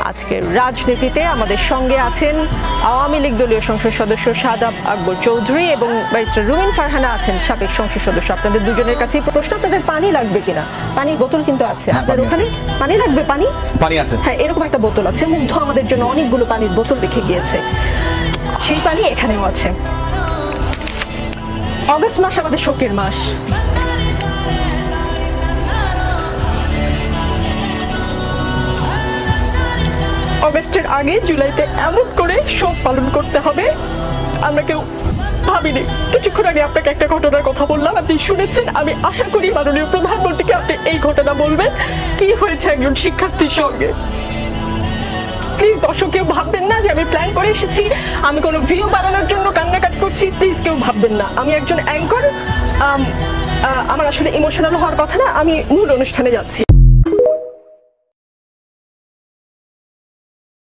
আজকের রাজনীতিতে আমাদের সঙ্গে আছেন আওয়ামী লীগ দলীয় সংসদ সদস্য শাহাদাব আকবর চৌধুরী এবং ব্যারিস্টার রুমিন ফারহানা আছেন সাবেক সংসদ সদস্য। আপনাদের দুজনের কাছে প্রশ্ন, আপনাদের পানি লাগবে কিনা? পানির বোতল কিন্তু আছে আপনার ওখানে? পানি লাগবে? পানি আছে, হ্যাঁ এরকম একটা বোতল আছে। মুগ্ধ আমাদের জন্য অনেকগুলো পানির বোতল রেখে গিয়েছে, সেই পানি এখানেও আছে। অগস্ট মাস আমাদের শোকের মাস। অগস্টের আগে জুলাইতে এমন করে শোক পালন করতে হবে আমরা কেউ ভাবিনি। কিছুক্ষণ আগে আপনাকে একটা ঘটনার কথা বললাম, আপনি শুনেছেন। আমি আশা করি মাননীয় প্রধানমন্ত্রীকে আপনি এই ঘটনা বলবেন, কি হয়েছে একজন শিক্ষার্থীর সঙ্গে। প্লিজ দর্শক কেউ ভাববেন না যে আমি প্ল্যান করে এসেছি, আমি কোনো ভিউ বানানোর জন্য কান্নাকাটি করছি, প্লিজ কেউ ভাববেন না। আমি একজন অ্যাঙ্কর, আমার আসলে ইমোশনাল হওয়ার কথা না। আমি মূল অনুষ্ঠানে যাচ্ছি।